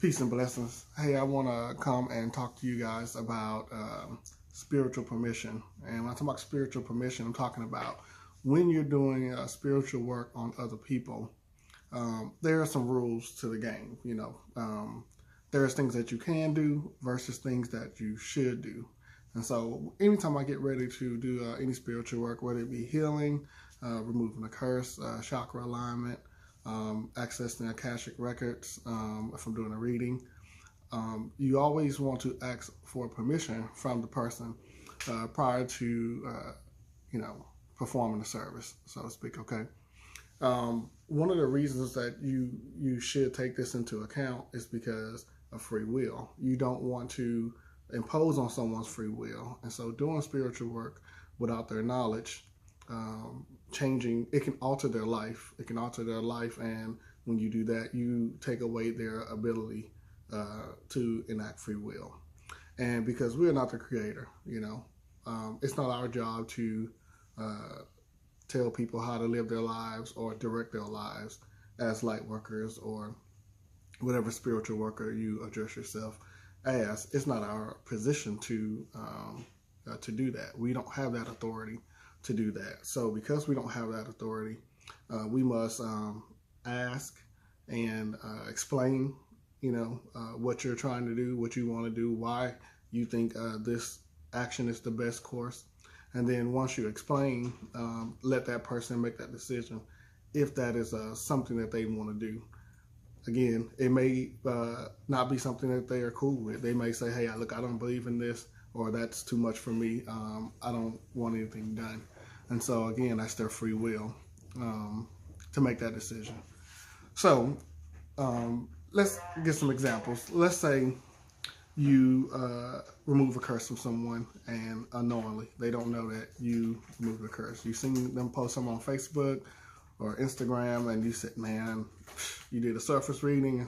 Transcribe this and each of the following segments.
Peace and blessings. Hey, I want to come and talk to you guys about spiritual permission. And when I talk about spiritual permission, I'm talking about when you're doing spiritual work on other people. There are some rules to the game. There's things that you can do versus things that you should do. And so anytime I get ready to do any spiritual work, whether it be healing, removing a curse, chakra alignment, accessing Akashic records, if I'm doing a reading, you always want to ask for permission from the person prior to, performing the service, so to speak, okay? One of the reasons that you should take this into account is because of free will. You don't want to impose on someone's free will. And so doing spiritual work without their knowledge, it can alter their life. It can alter their life, and when you do that, you take away their ability to enact free will. And because we're not the creator, it's not our job to tell people how to live their lives or direct their lives as light workers or whatever spiritual worker you address yourself as. It's not our position to do that. We don't have that authority to do that. So because we don't have that authority, we must ask and explain, what you're trying to do, what you want to do, why you think this action is the best course. And then once you explain, let that person make that decision if that is something that they want to do. Again, it may not be something that they are cool with. They may say, hey, I don't believe in this, or that's too much for me. I don't want anything done. And so, again, that's their free will to make that decision. So let's get some examples. Let's say you remove a curse from someone, and unknowingly, they don't know that you removed the curse. You've seen them post something on Facebook or Instagram, and you said, man, you did a surface reading.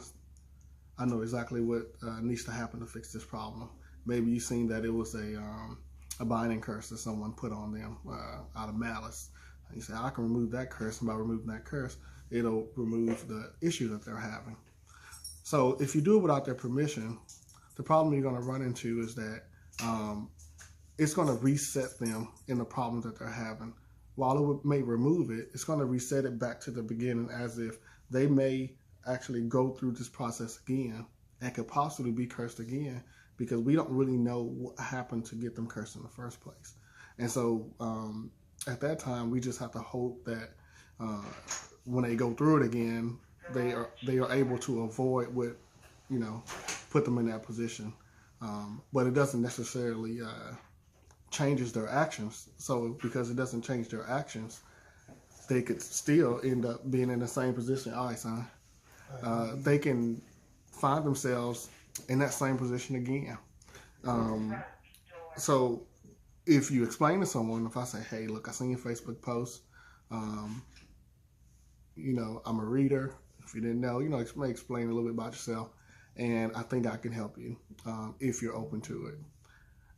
I know exactly what needs to happen to fix this problem. Maybe you've seen that it was a binding curse that someone put on them out of malice. And you say, I can remove that curse, and by removing that curse, it'll remove the issue that they're having. So if you do it without their permission, the problem you're going to run into is that it's going to reset them in the problem that they're having. While it may remove it, it's going to reset it back to the beginning, as if they may actually go through this process again and could possibly be cursed again, because we don't really know what happened to get them cursed in the first place. And so at that time, we just have to hope that when they go through it again, they are able to avoid what, put them in that position. But it doesn't necessarily changes their actions. So because it doesn't change their actions, they could still end up being in the same position. All right, son. They can find themselves in that same position again. So if you explain to someone, if I say, hey, look, I seen your Facebook post. I'm a reader. If you didn't know, explain a little bit about yourself. And I think I can help you if you're open to it.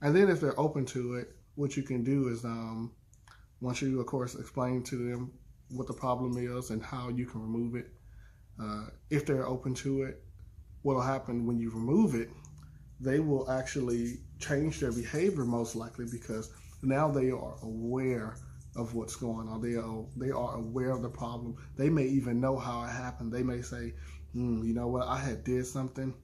And then if they're open to it, what you can do is once you, of course, explain to them what the problem is and how you can remove it, if they're open to it, what will happen when you remove it, they will actually change their behavior most likely, because now they are aware of what's going on. They are aware of the problem. They may even know how it happened. They may say, you know what, I had did something,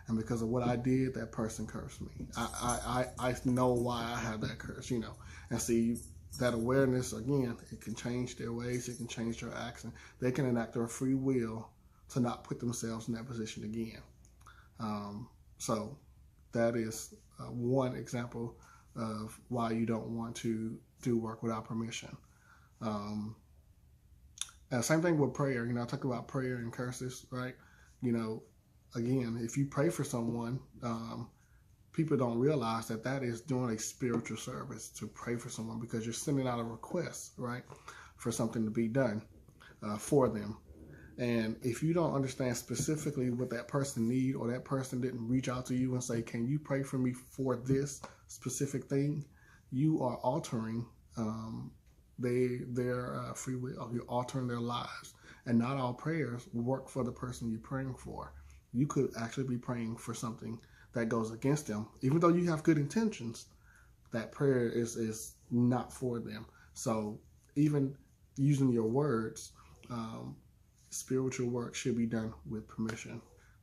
and because of what I did, that person cursed me. I know why I have that curse, And see, that awareness, again, it can change their ways. It can change their action. They can enact their free will to not put themselves in that position again. So that is one example of why you don't want to do work without permission. Same thing with prayer. I talk about prayer and curses, right? Again, if you pray for someone, people don't realize that is doing a spiritual service to pray for someone, because you're sending out a request, right, for something to be done for them. And if you don't understand specifically what that person needs, or that person didn't reach out to you and say, can you pray for me for this specific thing, you are altering their free will. You're altering their lives. And not all prayers work for the person you're praying for. you could actually be praying for something that goes against them. Even though you have good intentions, that prayer is not for them. So even using your words, spiritual work should be done with permission.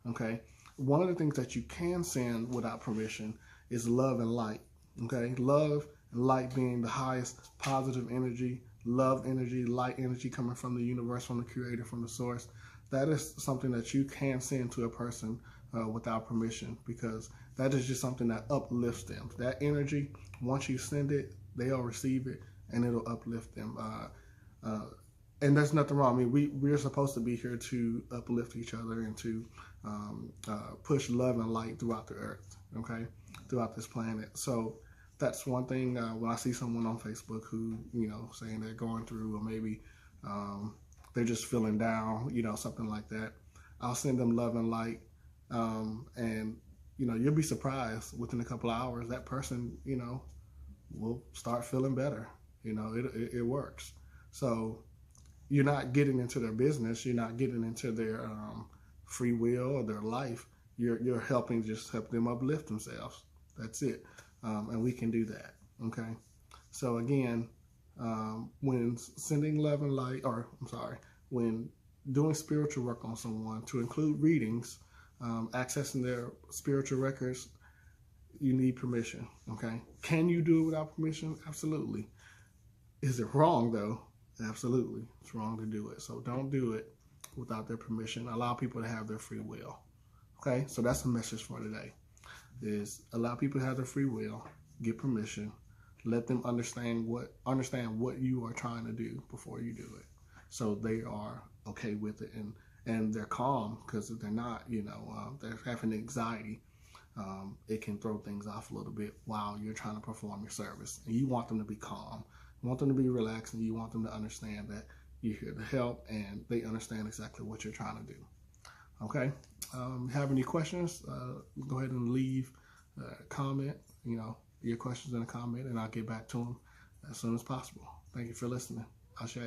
Okay. One of the things that you can send without permission is love and light. Okay. Love and light being the highest positive energy, love energy, light energy coming from the universe, from the creator, from the source. That is something that you can send to a person without permission, because that is just something that uplifts them. That energy, once you send it, they'll receive it and it'll uplift them. And there's nothing wrong. I mean, we're supposed to be here to uplift each other and to push love and light throughout the earth, okay, throughout this planet. So that's one thing. When I see someone on Facebook who, saying they're going through, or maybe they're just feeling down, something like that, I'll send them love and light. And, you'll be surprised within a couple of hours, that person, will start feeling better. It works. So you're not getting into their business. You're not getting into their free will or their life. You're helping just help them uplift themselves. That's it. And we can do that. Okay. So again, when sending love and light, when doing spiritual work on someone, to include readings, accessing their spiritual records, you need permission. Okay. Can you do it without permission? Absolutely. Is it wrong though? Absolutely. It's wrong to do it. So don't do it without their permission. Allow people to have their free will. Okay. So that's the message for today, is allow people to have their free will, get permission, let them understand what you are trying to do before you do it. So they are okay with it, and they're calm, because if they're not, they're having anxiety. It can throw things off a little bit while you're trying to perform your service. And you want them to be calm. You want them to be relaxed, and you want them to understand that you're here to help and they understand exactly what you're trying to do. Okay? Have any questions? Go ahead and leave a comment, your questions in a comment, and I'll get back to them as soon as possible. Thank you for listening. Ashe.